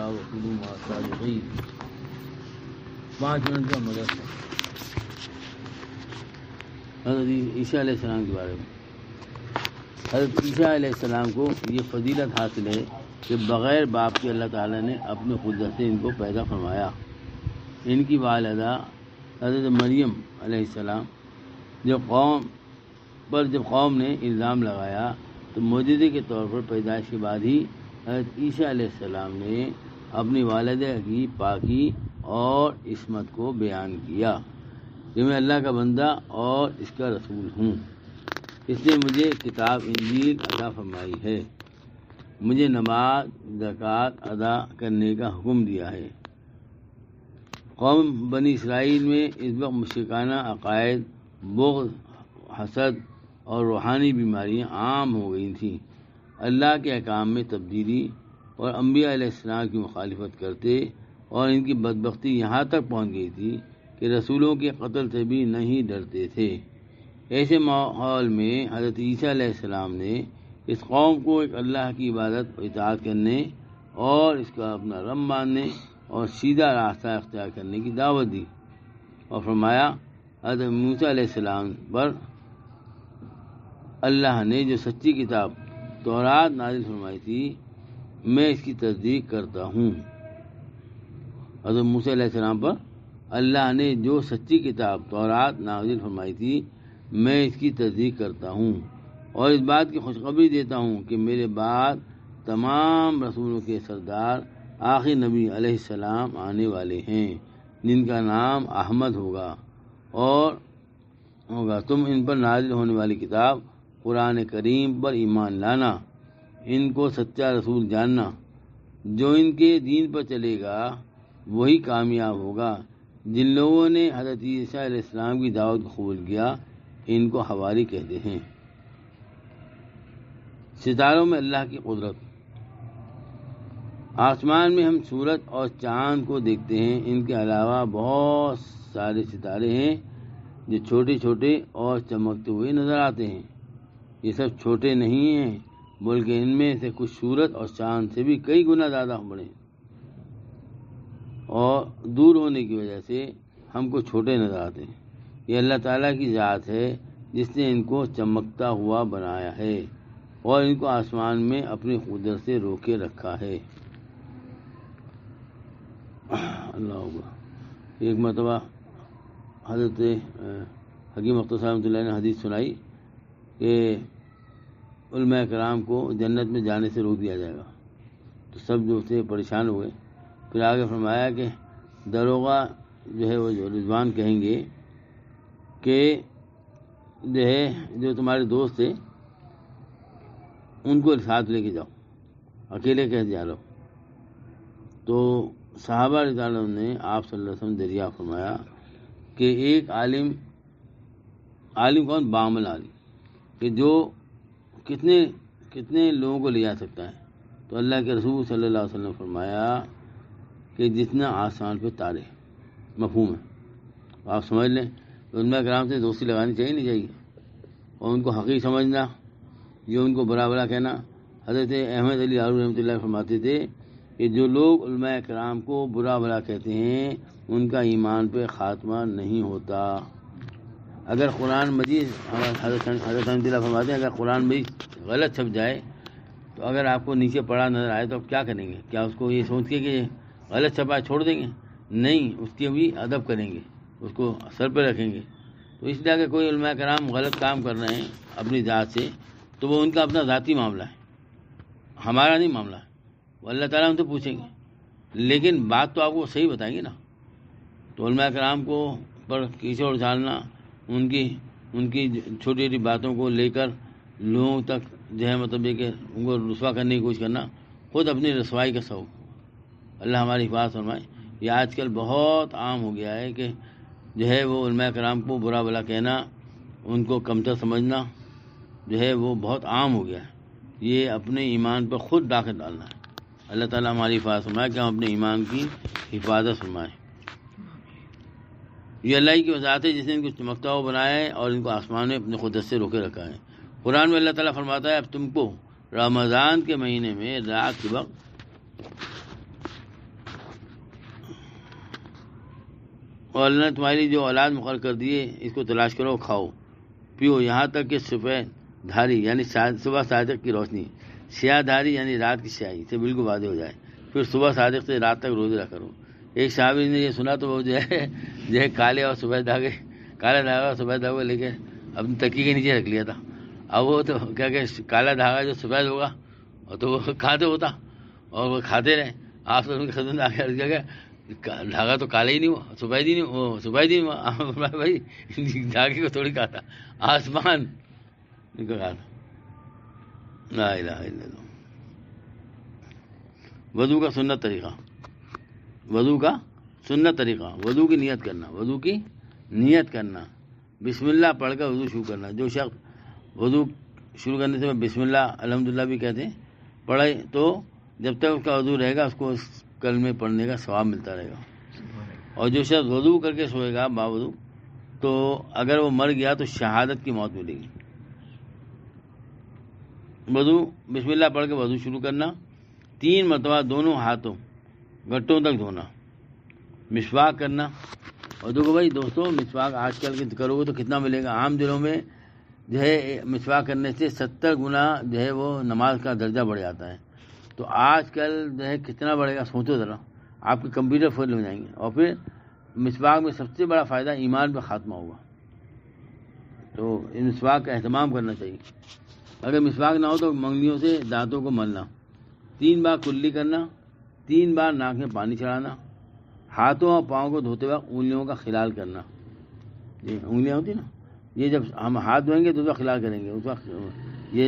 وكونوا مع الصادقين. 5 منٹ کا مدرسہ حضرت عیسیٰ علیہ السلام کے بارے میں. حضرت عیسیٰ علیہ السلام کو یہ فضیلت حاصل ہے کہ بغیر باپ کے اللہ تعالیٰ نے اپنے قدرت سے ان کو پیدا فرمایا. ان کی والدہ حضرت مریم علیہ السلام جب قوم نے الزام لگایا تو معجزے کے طور پر پیدائش کے بعد ہی حضرت عیسیٰ علیہ السلام نے اپنی والدہ کی پاکی اور عصمت کو بیان کیا کہ میں اللہ کا بندہ اور اس کا رسول ہوں. اس نے مجھے کتاب انجیل عطا فرمائی ہے، مجھے نماز زکوٰۃ ادا کرنے کا حکم دیا ہے. قوم بنی اسرائیل میں اس وقت مشرکانہ عقائد، بغض، حسد اور روحانی بیماریاں عام ہو گئی تھیں. اللہ کے احکام میں تبدیلی اور انبیاء علیہ السلام کی مخالفت کرتے، اور ان کی بدبختی یہاں تک پہنچ گئی تھی کہ رسولوں کے قتل سے بھی نہیں ڈرتے تھے. ایسے ماحول میں حضرت عیسیٰ علیہ السلام نے اس قوم کو ایک اللہ کی عبادت و اطاعت کرنے اور اس کا اپنا رب ماننے اور سیدھا راستہ اختیار کرنے کی دعوت دی، اور فرمایا حضرت موسیٰ علیہ السلام پر اللہ نے جو سچی کتاب تورات نازل فرمائی تھی میں اس کی تصدیق کرتا ہوں. حضرت موسیٰ علیہ السلام پر اللہ نے جو سچی کتاب تورات نازل فرمائی تھی میں اس کی تصدیق کرتا ہوں، اور اس بات کی خوشخبری دیتا ہوں کہ میرے بعد تمام رسولوں کے سردار آخری نبی علیہ السلام آنے والے ہیں جن کا نام احمد ہوگا. تم ان پر نازل ہونے والی کتاب قرآن کریم پر ایمان لانا، ان کو سچا رسول جاننا. جو ان کے دین پر چلے گا وہی کامیاب ہوگا. جن لوگوں نے حضرت عیسیٰ علیہ السلام کی دعوت کو قبول کیا ان کو حواری کہتے ہیں. ستاروں میں اللہ کی قدرت. آسمان میں ہم سورج اور چاند کو دیکھتے ہیں. ان کے علاوہ بہت سارے ستارے ہیں جو چھوٹے چھوٹے اور چمکتے ہوئے نظر آتے ہیں. یہ سب چھوٹے نہیں ہیں بلکہ ان میں سے کچھ سورج اور چاند سے بھی کئی گنا زیادہ بڑے ہیں، اور دور ہونے کی وجہ سے ہم کو چھوٹے نظر آتے ہیں. یہ اللہ تعالیٰ کی ذات ہے جس نے ان کو چمکتا ہوا بنایا ہے اور ان کو آسمان میں اپنی قدرت سے روکے رکھا ہے. اللہ اکبر. ایک مرتبہ حضرت حکیم اختر صاحب رحمۃ اللہ نے حدیث سنائی کہ علماء کرام کو جنت میں جانے سے روک دیا جائے گا. تو سب جو تھے پریشان ہوئے. پھر آگے فرمایا کہ داروغہ جو ہے وہ رضوان کہیں گے کہ جو تمہارے دوست تھے ان کو ساتھ لے کے جاؤ، اکیلے کیسے جا رہا ہو. تو صحابہ رضی اللہ عنہ نے آپ صلی اللہ علیہ وسلم دریافت فرمایا کہ ایک عالم کون؟ بامل عالم، کہ جو کتنے لوگوں کو لے جا سکتا ہے. تو اللہ کے رسول صلی اللہ علیہ وسلم نے فرمایا کہ جتنا آسمان پہ تارے. مفہوم ہے، آپ سمجھ لیں. علماء کرام سے دوستی لگانی چاہیے نہیں چاہیے، اور ان کو حقیق سمجھنا، جو ان کو برا برا کہنا. حضرت احمد علی لاہوری رحمۃ اللہ فرماتے تھے کہ جو لوگ علماء کرام کو برا برا کہتے ہیں ان کا ایمان پہ خاتمہ نہیں ہوتا. اگر قرآن مجید حضرت رحمۃ اللہ فرماتے ہیں اگر قرآن مجید غلط چھپ جائے تو اگر آپ کو نیچے پڑا نظر آئے تو آپ کیا کریں گے؟ کیا اس کو یہ سوچ کے کہ غلط چھپا چھوڑ دیں گے؟ نہیں، اس کی بھی ادب کریں گے، اس کو سر پہ رکھیں گے. تو اس لیے اگر کوئی علماء کرام غلط کام کر رہے ہیں اپنی ذات سے تو وہ ان کا اپنا ذاتی معاملہ ہے، ہمارا نہیں معاملہ ہے. وہ اللہ تعالیٰ ہم تو پوچھیں گے، لیکن بات تو آپ کو صحیح بتائیں گے نا. تو علماء کرام کو پر کیچڑ اچھالنا، ان کی چھوٹی چھوٹی باتوں کو لے کر لوگوں تک جو ہے مطلب یہ کہ ان کو رسوا کرنے کی کوشش کرنا خود اپنی رسوائی کا سبب. اللہ ہماری حفاظت فرمائے. یہ آج کل بہت عام ہو گیا ہے کہ جو ہے وہ علماء کرام کو برا بھلا کہنا، ان کو کمتر سمجھنا جو ہے وہ بہت عام ہو گیا ہے. یہ اپنے ایمان پر خود داخل ڈالنا ہے. اللہ تعالیٰ ہماری حفاظت فرمائے کہ ہم اپنے ایمان کی حفاظت فرمائیں. یہ اللہ کی وضاحت ہے جس نے ان کو چمکتا ہوا بنایا ہے اور ان کو آسمان میں اپنے قدرت سے روکے رکھا ہے. قرآن میں اللہ تعالیٰ فرماتا ہے اب تم کو رمضان کے مہینے میں رات کے وقت اور اللہ نے تمہاری جو اولاد مقرر کر دی ہے اس کو تلاش کرو، کھاؤ پیو، یہاں تک کہ سفید دھاری یعنی صبح صادق کی روشنی، سیاہ دھاری یعنی رات کی سیاہی سے بالکل واضح ہو جائے، پھر صبح صادق سے رات تک روزے رکھا کرو۔ ایک صحابی نے یہ سنا تو وہ جو ہے کالے اور سفید دھاگے، کالا دھاگا اور سفید دھاگا لے کے اپنی تکیے کے نیچے رکھ لیا تھا۔ اب وہ تو کیا کہ کالا دھاگا جو سفید ہوگا اور تو وہ کھاتے ہوتا اور وہ کھاتے رہے۔ آپ تو ان کی خدمت آ گیا کہ دھاگا تو کالا ہی نہیں ہوا، سفید ہی نہیں، وہ سفید ہی نہیں ہوا۔ بھائی دھاگے کو تھوڑی کہا تھا، آسمان ان کو کہا تھا۔ لا الہ الا اللہ۔ وضو کا سنت طریقہ، وضو کا سنت طریقہ، وضو کی نیت کرنا، وضو کی نیت کرنا، بسم اللہ پڑھ کر وضو شروع کرنا۔ جو شخص وضو شروع کرنے سے بسم اللہ الحمدللہ بھی کہتے ہیں پڑھے تو جب تک اس کا وضو رہے گا اس کو اس کلمے پڑھنے کا ثواب ملتا رہے گا۔ اور جو شخص وضو کر کے سوئے گا باوضو تو اگر وہ مر گیا تو شہادت کی موت ملے گی۔ وضو بسم اللہ پڑھ کے وضو شروع کرنا، 3 مرتبہ دونوں ہاتھوں گھٹوں تک دھونا، مسواک کرنا۔ اور دیکھو بھائی دوستو، مسواک آج کل کے کرو گے تو کتنا ملے گا؟ عام دنوں میں جو ہے مسواک کرنے سے 70 گنا جو ہے وہ نماز کا درجہ بڑھ جاتا ہے۔ تو آج کل جو ہے کتنا بڑھے گا سوچو ذرا، آپ کے کمپیوٹر فیل ہو جائیں گے۔ اور پھر مسواک میں سب سے بڑا فائدہ ایمان پہ خاتمہ ہوگا۔ تو مسواک کا اہتمام کرنا چاہیے۔ اگر مسواک نہ ہو تو منگلیوں سے دانتوں کو ملنا، 3 بار کلی کرنا، 3 بار ناک میں پانی چڑھانا، ہاتھوں اور پاؤں کو دھوتے وقت انگلیوں کا خلال کرنا۔ یہ انگلیاں ہوتی نا، یہ جب ہم ہاتھ دھوئیں گے تو اس وقت خلال کریں گے، اس وقت یہ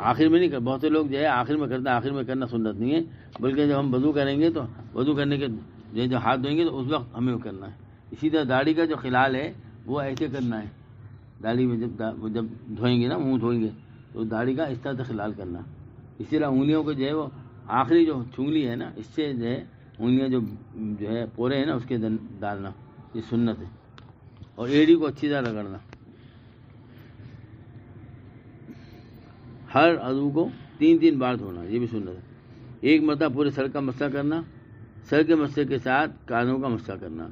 آخر میں نہیں کر، بہت سے لوگ جو ہے آخر میں کرتے ہیں، آخر میں کرنا سنت نہیں ہے، بلکہ جب ہم وضو کریں گے تو وضو کرنے کے جب ہاتھ دھوئیں گے تو اس وقت ہمیں وہ کرنا ہے۔ اسی طرح داڑھی کا جو خلال ہے وہ ایسے کرنا ہے، داڑھی میں جب دھوئیں گے نا، منہ دھوئیں گے تو داڑھی کا اس طرح سے خلال کرنا۔ اسی طرح انگلیوں کو جو ہے وہ آخری جو چنگلی ہے نا، اس سے جو ہے انگلیاں جو ہے پورے ہیں نا اس کے ڈالنا، یہ سنت ہے۔ اور ایڑی کو اچھی طرح رگڑنا۔ ہر عضو کو 3 بار دھونا، یہ بھی سنت ہے۔ 1 مرتبہ پورے سر کا مسح کرنا، سر کے مسح کے ساتھ کانوں کا مسح کرنا،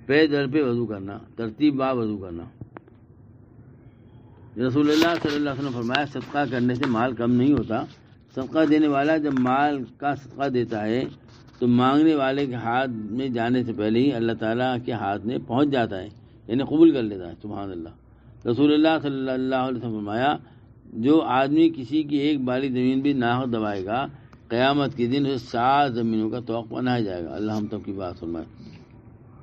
پیر در پہ وضو کرنا، ترتیب بار وضو کرنا۔ رسول اللہ صلی اللہ علیہ وسلم فرمایا صدقہ کرنے سے مال کم نہیں ہوتا، صدقہ دینے والا جب مال کا صدقہ دیتا ہے تو مانگنے والے کے ہاتھ میں جانے سے پہلے ہی اللہ تعالیٰ کے ہاتھ میں پہنچ جاتا ہے، یعنی قبول کر لیتا ہے۔ سبحان اللہ۔ رسول اللہ صلی اللہ علیہ وسلم فرمایا جو آدمی کسی کی ایک بالی زمین بھی ناحق دبائے گا قیامت کے دن اسے 7 زمینوں کا توق بنایا جائے گا۔ اللہ ہم تب کی بات فرمائے۔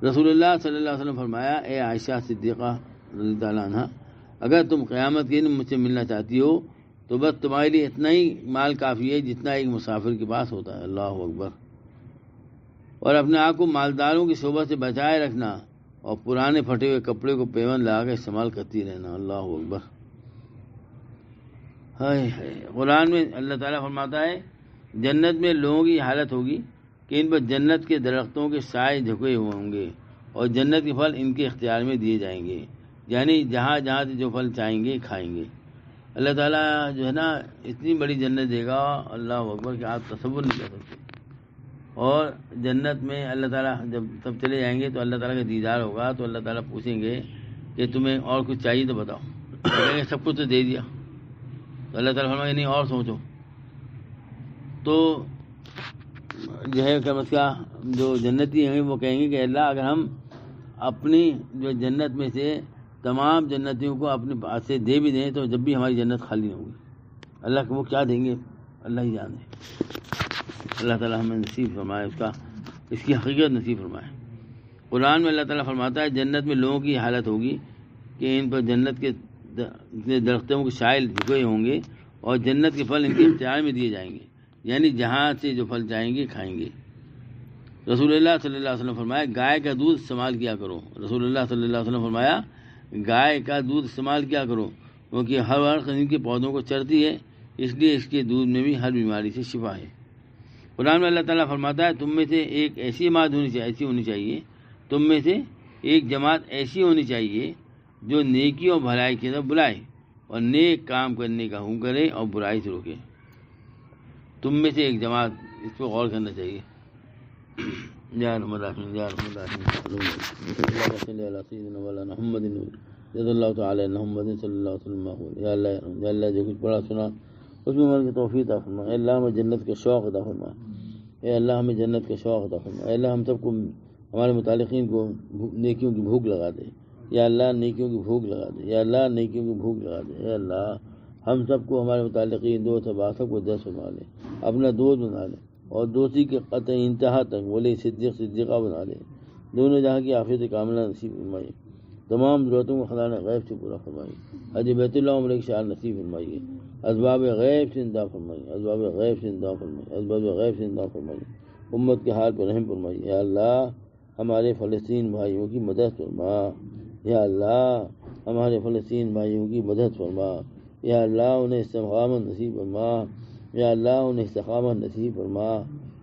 رسول اللہ صلی اللہ علیہ وسلم فرمایا اے عائشہ صدیقہ رضی اللہ عنہا، اگر تم قیامت کے دن مجھ سے ملنا چاہتی ہو تو بس تمہارے لیے اتنا ہی مال کافی ہے جتنا ایک مسافر کے پاس ہوتا ہے۔ اللہ اکبر۔ اور اپنے آپ کو مالداروں کی صحبت سے بچائے رکھنا اور پرانے پھٹے ہوئے کپڑے کو پیوند لگا کے استعمال کرتی رہنا۔ اللہ اکبر۔ قرآن میں اللہ تعالیٰ فرماتا ہے جنت میں لوگوں کی حالت ہوگی کہ ان پر جنت کے درختوں کے سائے جھکے ہوئے ہوں گے اور جنت کے پھل ان کے اختیار میں دیے جائیں گے، یعنی جہاں جہاں سے جو پھل چاہیں گے کھائیں گے۔ اللہ تعالیٰ جو ہے نا اتنی بڑی جنت دے گا، اللہ اکبر، کہ آپ تصور نہیں کر سکتے۔ اور جنت میں اللہ تعالیٰ جب سب چلے جائیں گے تو اللہ تعالیٰ کا دیدار ہوگا تو اللہ تعالیٰ پوچھیں گے کہ تمہیں اور کچھ چاہیے تو بتاؤ، کہیں گے سب کچھ تو دے دیا، تو اللہ تعالیٰ فرمائے نہیں اور سوچو۔ تو جو ہے قیامت کا جو جنتی ہیں وہ کہیں گے کہ اللہ اگر ہم اپنی جو جنت میں سے تمام جنتیوں کو اپنے پاس سے دے بھی دیں تو جب بھی ہماری جنت خالی ہوگی۔ اللہ کو وہ کیا دیں گے اللہ ہی جانے۔ اللہ تعالیٰ ہمیں نصیب فرمائے اس کی حقیقت نصیب فرمائے۔ قرآن میں اللہ تعالیٰ فرماتا ہے جنت میں لوگوں کی حالت ہوگی کہ ان پر جنت کے درختوں کے سائے جھکے ہوں گے اور جنت کے پھل ان کے اختیار میں دیے جائیں گے، یعنی جہاں سے جو پھل چاہیں گے کھائیں گے۔ رسول اللہ صلی اللہ علیہ وسلم فرمایا گائے کا دودھ استعمال کیا کرو۔ رسول اللہ صلی اللہ علیہ وسلم فرمایا گائے کا دودھ استعمال کیا کرو کیونکہ ہر قسم کے پودوں کو چرتی ہے، اس لیے اس کے دودھ میں بھی ہر بیماری سے شفا ہے۔ قرآن میں اللہ تعالیٰ فرماتا ہے تم میں سے ایک ایسی جماعت ہونی چاہیے تم میں سے ایک جماعت ایسی ہونی چاہیے جو نیکی اور بھلائی کی طرف بلائے اور نیک کام کرنے کا حکم کرے اور برائی سے روکے۔ تم میں سے ایک جماعت، اس پہ غور کرنا چاہیے۔ یا ارحم الراحمین یا ارحم الراحمین اللہم صلی علی سیدنا مولانا محمد رضی اللہ تعالی عنہ محمد صلی اللہ علیہ وسلم. یا اللہ یا اللہ جو کچھ پڑھا سنا اس میں عمل کی توفیق عطا فرما. اے اللہ ہمیں جنت کا شوق عطا فرما. اے اللہ ہمیں جنت کا شوق عطا فرما. اے اللہ ہم سب کو ہمارے متعلقین کو نیکیوں کی بھوک لگا دے. یا اللہ نیکیوں کی بھوک لگا دے. یا اللہ نیکیوں کی بھوک لگا دے. اے اللہ ہم سب کو ہمارے متعلقین دوست احباب سب کو دست فرما لے, اپنا دوست بنا لے, اور دوستی کے قطع انتہا تک ولی صدیق صدیقہ بنا لے. دونوں جہاں کی عافیت کاملہ نصیب فرمائیے. تمام ضرورتوں کو خزانہ غیب سے پورا فرمائیے. حج بیت اللہ عمرہ کی شان نصیب فرمائیے. اسباب غیب سے امداد فرمائیے. اسباب غیب سے امداد فرمائیے. اسباب غیب سے امداد فرمائیے. امت کے حال پر رحم فرمائیے. یا اللہ ہمارے فلسطین بھائیوں کی مدد فرما. یا اللہ ہمارے فلسطین بھائیوں کی مدد فرما. یا اللہ انہیں استقامت نصیب فرما. یا اللہ انہیں استقامت نصیب فرما.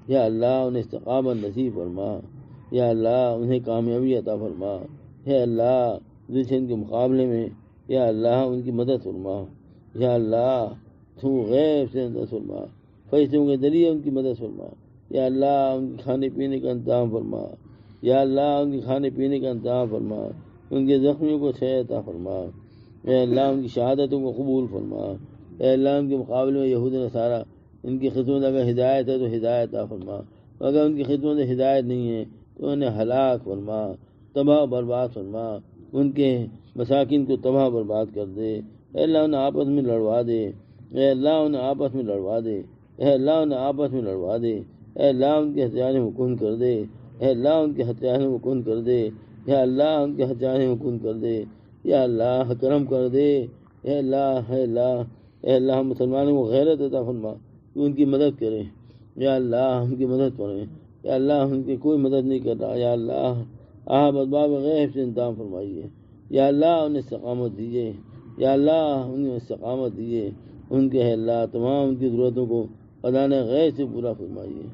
یا اللہ انہیں استقامت نصیب فرما. یا اللہ انہیں کامیابی عطا فرما. یا اللہ دشمن کے مقابلے میں یا اللہ ان کی مدد فرما. یا اللہ تو غیب سے مدد فرما. فرشتوں کے ذریعے ان کی مدد فرما. یا اللہ ان کے کھانے پینے کا انتظام فرما. یا اللہ ان کے کھانے پینے کا انتظام فرما. ان کے زخمیوں کو صحت عطا فرما. اے اللہ ان کی شہادتوں کو قبول فرما. اے اللہ ان کے مقابلے میں یہود نصارہ ان کی خدمت اگر ہدایت ہے تو ہدایت عطا فرما. اگر ان کی خدمت ہدایت نہیں ہے تو انہیں ہلاک فرما, تباہ برباد فرما. ان کے مساکین کو تباہ برباد کر دے. اے اللہ انہیں آپس میں لڑوا دے. اے اللہ انہیں آپس میں لڑوا دے. اے اللہ انہیں آپس میں لڑوا دے. اے اللہ ان کے ہتھیاروں کو کن کر دے. اے اللہ ان کے ہتھیاروں کو کن کر دے. یا اللہ ان کے ہتھیاروں کو کن کر دے. یا اللہ کرم کر دے. اے اللہ اے اللہ اے اللہ ہم مسلمانوں کو غیرت عطا فرما کہ ان کی مدد کریں. یا اللہ ان کی مدد کریں. یا اللہ ان کی کوئی مدد نہیں کر رہا. یا اللہ آپ اسباب غیب سے انتظام فرمائیے. یا اللہ انہیں استقامت دیجیے. یا اللہ انہیں استقامت دیجیے. ان کے اللہ تمام ان کی ضرورتوں کو خزانہ غیب سے پورا فرمائیے.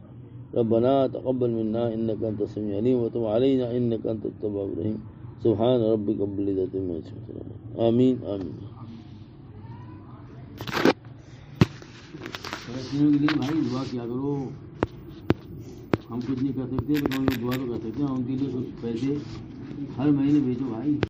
ربنا تقبل منا انک انت السمیع العلیم وتب علینا انک انت التواب الرحیم. سبحان ربک رب العزت عما یصفون. آمین آمین. فلسطینیوں کے لیے بھائی دعا کیا کرو. ہم کچھ نہیں کر سکتے تو ہم دعا تو کر سکتے ہیں. ان کے لیے کچھ پیسے ہر مہینے بھیجو بھائی.